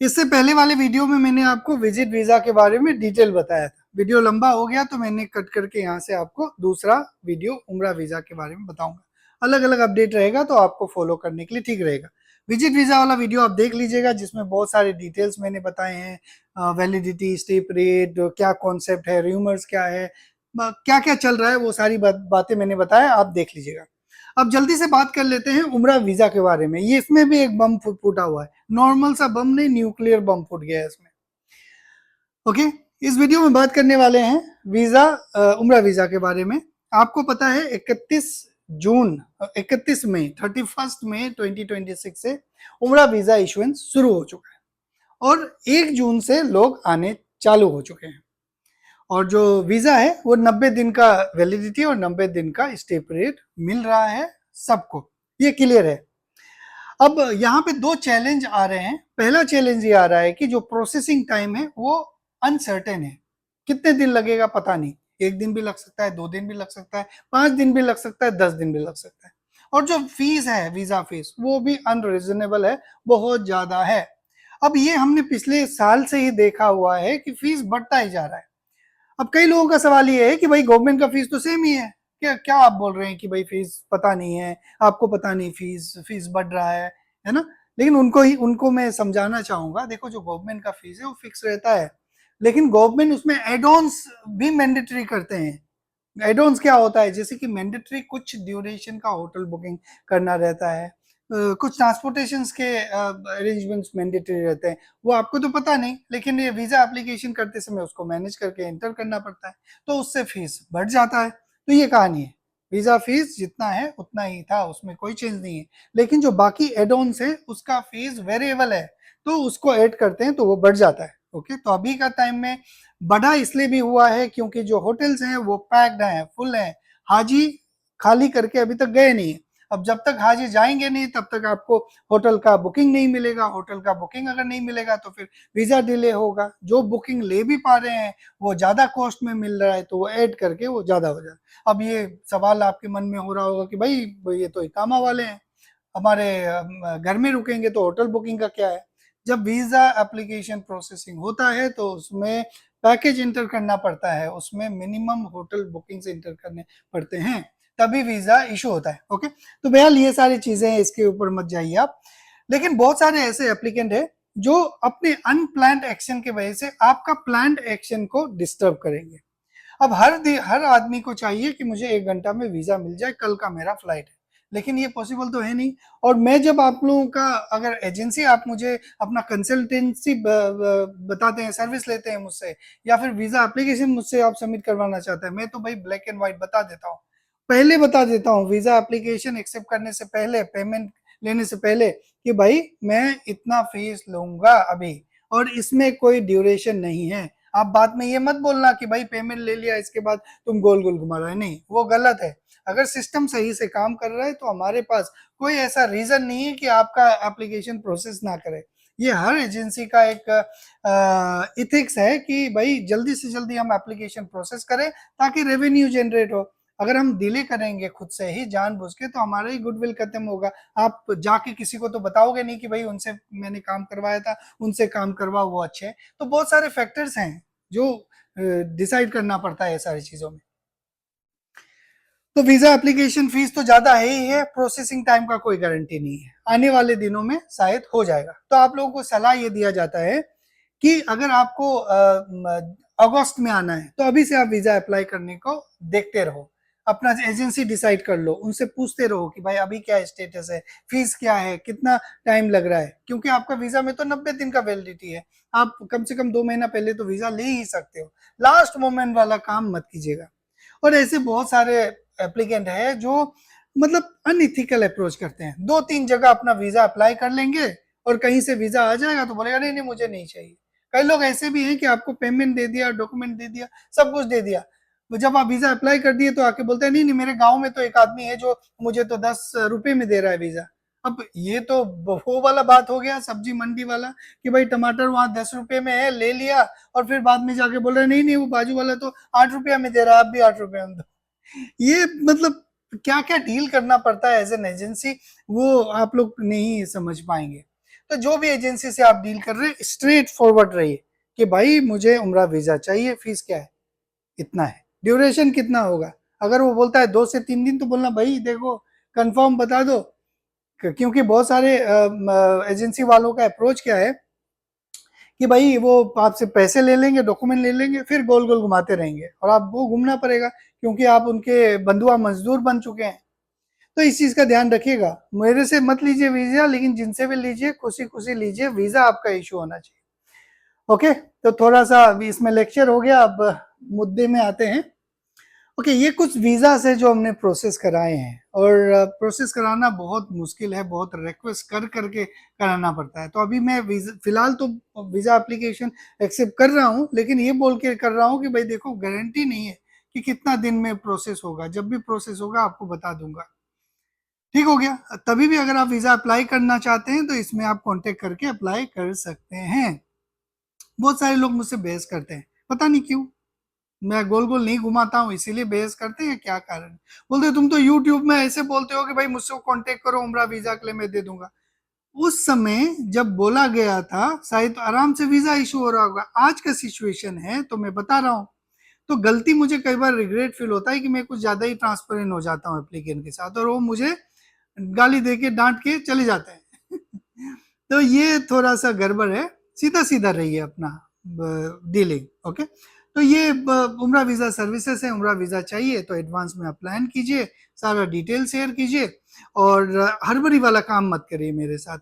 इससे पहले वाले वीडियो में मैंने आपको विजिट वीजा के बारे में डिटेल बताया था। वीडियो लंबा हो गया तो मैंने कट करके यहाँ से आपको दूसरा वीडियो उम्रा वीजा के बारे में बताऊंगा। अलग अलग अपडेट रहेगा तो आपको फॉलो करने के लिए ठीक रहेगा। विजिट वीजा वाला वीडियो आप देख लीजिएगा, जिसमें बहुत सारे डिटेल्स मैंने बताए हैं, वैलिडिटी, स्टे पीरियड, क्या कॉन्सेप्ट है, रूमर्स क्या है, क्या क्या चल रहा है, वो सारी बातें मैंने बताया, आप देख लीजिएगा। अब जल्दी से बात कर लेते हैं उम्रा वीजा के बारे में। ये इसमें भी एक बम फूटा हुआ है, नॉर्मल सा बम नहीं, न्यूक्लियर बम फूट गया है इसमें। ओके, इस वीडियो में बात करने वाले हैं वीजा, उम्रा वीजा के बारे में। आपको पता है 31 मई 31 मई 2026 से उम्रा वीजा इशुएंस शुरू हो चुका है और 1 जून से लोग आने चालू हो चुके हैं। और जो वीजा है वो 90 दिन का वैलिडिटी और 90 दिन का स्टे पीरियड मिल रहा है सबको, ये क्लियर है। अब यहाँ पे 2 चैलेंज आ रहे हैं। पहला चैलेंज ये आ रहा है कि जो प्रोसेसिंग टाइम है वो अनसर्टेन है, कितने दिन लगेगा पता नहीं, 1 दिन भी लग सकता है, 2 दिन भी लग सकता है, 5 दिन भी लग सकता है, 10 दिन भी लग सकता है। और जो फीस है, वीजा फीस, वो भी अनरीजनेबल है, बहुत ज्यादा है। अब ये हमने पिछले साल से ही देखा हुआ है कि फीस बढ़ता ही जा रहा है। अब कई लोगों का सवाल ये है कि भाई गवर्नमेंट का फीस तो सेम ही है, क्या क्या आप बोल रहे हैं कि भाई फीस पता नहीं है, आपको पता नहीं फीस फीस बढ़ रहा है ना। लेकिन उनको मैं समझाना चाहूंगा, देखो जो गवर्नमेंट का फीस है वो फिक्स रहता है, लेकिन गवर्नमेंट उसमें एड ऑन्स भी मैंडेटरी करते हैं। एड ऑन्स क्या होता है, जैसे कि मैंडेटरी कुछ ड्यूरेशन का होटल बुकिंग करना रहता है, कुछ ट्रांसपोर्टेशन के अरेंजमेंट्स मैंडेटरी रहते हैं, वो आपको तो पता नहीं, लेकिन ये वीजा एप्लीकेशन करते समय उसको मैनेज करके एंटर करना पड़ता है, तो उससे फीस बढ़ जाता है। तो ये कहानी है, वीजा फीस जितना है उतना ही था, उसमें कोई चेंज नहीं है। लेकिन जो बाकी एड ऑन्स है उसका फीस वेरिएबल है, तो उसको ऐड करते हैं तो वो बढ़ जाता है। ओके, तो अभी का टाइम में बढ़ा इसलिए भी हुआ है क्योंकि जो होटल्स हैं वो पैक्ड हैं, फुल हैं, हाजी खाली करके अभी तक गए नहीं है। अब जब तक हाजी जाएंगे नहीं तब तक आपको होटल का बुकिंग नहीं मिलेगा, होटल का बुकिंग अगर नहीं मिलेगा तो फिर वीजा डिले होगा। जो बुकिंग ले भी पा रहे हैं वो ज्यादा कॉस्ट में मिल रहा है, तो वो ऐड करके वो ज्यादा हो जाए। अब ये सवाल आपके मन में हो रहा होगा कि भाई ये तो इकामा वाले हैं, हमारे घर में रुकेंगे तो होटल बुकिंग का क्या है। जब वीजा एप्लीकेशन प्रोसेसिंग होता है तो उसमें पैकेज इंटर करना पड़ता है, उसमें मिनिमम होटल बुकिंग्स इंटर करने पड़ते हैं, तभी वीजा इशू होता है। ओके, तो बहरहाल ये सारी चीजें हैं, इसके ऊपर मत जाइए आप। लेकिन बहुत सारे ऐसे एप्लीकेंट है जो अपने अनप्लान्ड एक्शन की वजह से आपका प्लान्ड एक्शन को डिस्टर्ब करेंगे। अब हर आदमी को चाहिए कि मुझे 1 घंटा में वीजा मिल जाए, कल का मेरा फ्लाइट है, लेकिन ये पॉसिबल तो है नहीं। और मैं जब आप लोगों का, अगर एजेंसी आप मुझे अपना कंसल्टेंसी बताते हैं, सर्विस लेते हैं मुझसे, या फिर वीजा एप्लीकेशन मुझसे आप सबमिट करवाना चाहते हैं, मैं तो भाई ब्लैक एंड व्हाइट बता देता हूँ, पहले बता देता हूँ वीजा एप्लीकेशन एक्सेप्ट करने से पहले, पेमेंट लेने से पहले, कि भाई मैं इतना फीस लूंगा अभी और इसमें कोई ड्यूरेशन नहीं है। आप बाद में ये मत बोलना कि भाई पेमेंट ले लिया इसके बाद तुम गोल गोल घुमा रहे हैं, नहीं, वो गलत है। अगर सिस्टम सही से काम कर रहा है तो हमारे पास कोई ऐसा रीजन नहीं है कि आपका एप्लीकेशन प्रोसेस ना करे। ये हर एजेंसी का एक इथिक्स है कि भाई जल्दी से जल्दी हम एप्लीकेशन प्रोसेस करें ताकि रेवेन्यू जनरेट हो। अगर हम डिले करेंगे खुद से ही जानबूझ के तो हमारा ही गुडविल खत्म होगा। आप जाके किसी को तो बताओगे नहीं कि भाई उनसे मैंने काम करवाया था, उनसे काम करवाओ, वो अच्छे हैं। तो बहुत सारे फैक्टर्स हैं जो डिसाइड करना पड़ता है सारी चीजों में। तो वीजा एप्लीकेशन फीस तो ज्यादा है ही है, प्रोसेसिंग टाइम का कोई गारंटी नहीं है, आने वाले दिनों में शायद हो जाएगा। तो आप लोगों को सलाह ये दिया जाता है कि अगर आपको अगस्त में आना है तो अभी से आप वीजा अप्लाई करने को देखते रहो, अपना एजेंसी डिसाइड कर लो, उनसे पूछते रहो कि भाई अभी क्या स्टेटस है, फीस क्या है, कितना टाइम लग रहा है, क्योंकि आपका वीजा में तो 90 दिन का वैलिडिटी है, आप कम से कम 2 महीना पहले तो वीजा ले ही सकते हो। लास्ट मोमेंट वाला काम मत कीजिएगा। और ऐसे बहुत सारे एप्लीकेंट है जो मतलब अनइथिकल अप्रोच करते हैं, 2-3 जगह अपना वीजा अप्लाई कर लेंगे और कहीं से वीजा आ जाएगा तो बोलेगा नहीं नहीं मुझे नहीं चाहिए। कई लोग ऐसे भी हैं कि आपको पेमेंट दे दिया, डॉक्यूमेंट दे दिया, सब कुछ दे दिया, तो जब आप वीजा अप्लाई कर दिए तो आके बोलते हैं नहीं नहीं मेरे गांव में तो एक आदमी है जो मुझे तो 10 रुपए में दे रहा है वीजा। अब ये तो वो वाला बात हो गया, सब्जी मंडी वाला, कि भाई टमाटर वहां 10 रुपए में है, ले लिया, और फिर बाद में जाके बोल रहे नहीं नहीं वो बाजू वाला तो 8 रुपया में दे रहा है, आप भी 8 रुपया में दो। ये मतलब क्या क्या डील करना पड़ता है एज एन एजेंसी, वो आप लोग नहीं समझ पाएंगे। तो जो भी एजेंसी से आप डील कर रहे हैं स्ट्रेट फॉरवर्ड रहिए कि भाई मुझे उम्रा वीजा चाहिए, फीस क्या है, इतना है, ड्यूरेशन कितना होगा। अगर वो बोलता है 2 से 3 दिन तो बोलना भाई देखो कंफर्म बता दो, क्योंकि बहुत सारे एजेंसी वालों का अप्रोच क्या है कि भाई वो आपसे पैसे ले लेंगे, डॉक्यूमेंट ले लेंगे, फिर गोल गोल घुमाते रहेंगे और आपको घूमना पड़ेगा क्योंकि आप उनके बंधुआ मजदूर बन चुके हैं। तो इस चीज का ध्यान रखिएगा, मेरे से मत लीजिए वीजा, लेकिन जिनसे भी लीजिए खुशी खुशी लीजिए, वीजा आपका इशू होना चाहिए। ओके, तो थोड़ा सा इसमें लेक्चर हो गया, अब मुद्दे में आते हैं। ओके, ये कुछ वीजा है जो हमने प्रोसेस कराए हैं, और प्रोसेस कराना बहुत मुश्किल है, बहुत रिक्वेस्ट कर करके कराना पड़ता है। तो अभी मैं फिलहाल तो वीजा एप्लीकेशन एक्सेप्ट कर रहा हूँ, लेकिन ये बोल के कर रहा हूँ कि भाई देखो गारंटी नहीं है कि कितना दिन में प्रोसेस होगा, जब भी प्रोसेस होगा आपको बता दूंगा। ठीक हो गया, तभी भी अगर आप वीजा अप्लाई करना चाहते हैं तो इसमें आप कांटेक्ट करके अप्लाई कर सकते हैं। बहुत सारे लोग मुझसे बहस करते हैं, पता नहीं क्यों, मैं गोल गोल नहीं घुमाता हूँ इसीलिए बहस करते हैं, क्या कारण। बोलते तुम तो यूट्यूब में ऐसे बोलते हो कि भाई मुझसे कांटेक्ट करो उम्रा वीजा के लिए मैं दे दूंगा। उस समय जब बोला गया था शायद तो आराम से वीजा इशू हो रहा होगा, आज का सिचुएशन है तो मैं बता रहा हूँ। तो गलती मुझे कई बार रिग्रेट फील होता है कि मैं कुछ ज्यादा ही ट्रांसपेरेंट हो जाता हूँ एप्लीकेंट के साथ, और वो मुझे गाली दे के डांट के चले जाते हैं तो ये थोड़ा सा गड़बड़ है, सीधा सीधा रहिए अपना डीलिंग। ओके, तो ये उम्रा वीजा सर्विसेज है, उम्रा वीजा चाहिए तो एडवांस में अप्लाई कीजिए, सारा डिटेल शेयर कीजिए, और हड़बड़ी वाला काम मत करिए मेरे साथ,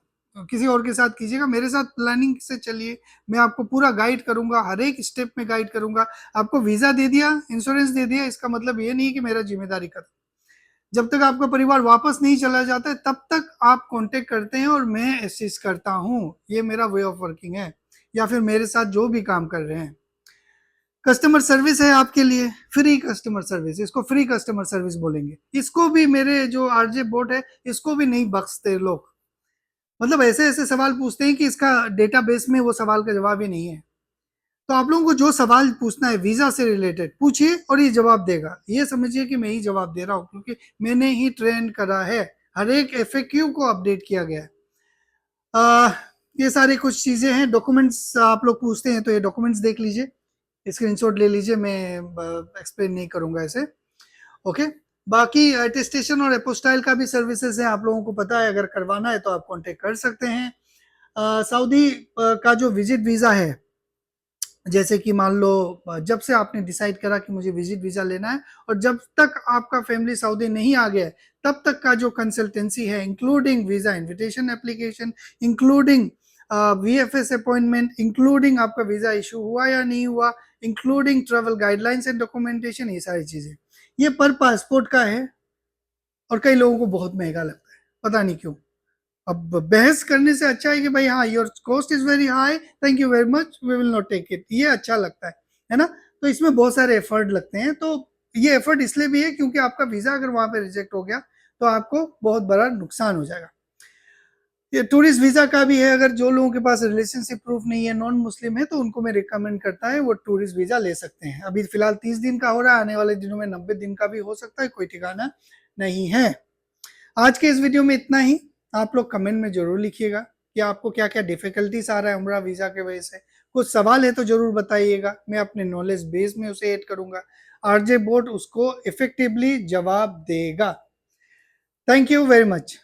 किसी और के साथ कीजिएगा, मेरे साथ प्लानिंग से चलिए, मैं आपको पूरा गाइड करूंगा, हर एक स्टेप में गाइड करूंगा। आपको वीजा दे दिया, इंश्योरेंस दे दिया, इसका मतलब ये नहीं कि मेरा जिम्मेदारी खत्म। जब तक आपका परिवार वापस नहीं चला जाता है तब तक आप कांटेक्ट करते हैं और मैं असिस्ट करता हूं, ये मेरा वे ऑफ वर्किंग है, या फिर मेरे साथ जो भी काम कर रहे हैं। कस्टमर सर्विस है आपके लिए, फ्री कस्टमर सर्विस, इसको फ्री कस्टमर सर्विस बोलेंगे। इसको भी मेरे जो आरजे बोट है इसको भी नहीं बख्शते लोग, मतलब ऐसे ऐसे सवाल पूछते हैं कि इसका डेटाबेस में वो सवाल का जवाब ही नहीं है। तो आप लोगों को जो सवाल पूछना है वीजा से रिलेटेड पूछिए और ये जवाब देगा, ये समझिए कि मैं ही जवाब दे रहा हूँ क्योंकि मैंने ही ट्रेन करा है, हर एक एफएक्यू को अपडेट किया गया है। ये सारी कुछ चीजें हैं। डॉक्यूमेंट्स आप लोग पूछते हैं तो ये डॉक्यूमेंट्स देख लीजिए, स्क्रीनशॉट ले लीजिए, मैं एक्सप्लेन नहीं करूंगा ऐसे। ओके, बाकी अटेस्टेशन और एपोस्टाइल का भी सर्विसेज है, आप लोगों को पता है, अगर करवाना है तो आप कांटेक्ट कर सकते हैं। सऊदी का जो विजिट वीजा है, जैसे कि मान लो जब से आपने डिसाइड करा कि मुझे विजिट वीजा लेना है और जब तक आपका फैमिली सऊदी नहीं आ गया तब तक का जो कंसल्टेंसी है, including visa invitation application, including VFS appointment, including आपका वीजा इशू हुआ या नहीं हुआ, including travel guidelines and documentation, ये सारी चीजें ये पर पासपोर्ट का है। और कई लोगों को बहुत महंगा लगता है, पता नहीं क्यों। अब बहस करने से अच्छा है कि भाई हाँ your cost is very high, thank you very much, we will not take it, ये अच्छा लगता है ना। तो इसमें बहुत सारे एफर्ट लगते हैं, तो ये एफर्ट इसलिए भी है क्योंकि आपका वीजा अगर वहां पे रिजेक्ट हो गया तो आपको बहुत बड़ा नुकसान हो जाएगा। ये टूरिस्ट वीजा का भी है, अगर जो लोगों के पास रिलेशनशिप प्रूफ नहीं है, नॉन मुस्लिम है, तो उनको मैं रिकमेंड करता है वो टूरिस्ट वीजा ले सकते हैं। अभी फिलहाल 30 दिन का हो रहा है, आने वाले दिनों में 90 दिन का भी हो सकता है, कोई ठिकाना नहीं है। आज के इस वीडियो में इतना ही। आप लोग कमेंट में जरूर लिखिएगा कि आपको क्या क्या डिफिकल्टीज आ रहा है उम्रा वीजा के वजह से, कुछ सवाल है तो जरूर बताइएगा, मैं अपने नॉलेज बेस में उसे ऐड करूंगा, आरजे बोट उसको इफेक्टिवली जवाब देगा। Thank you very much.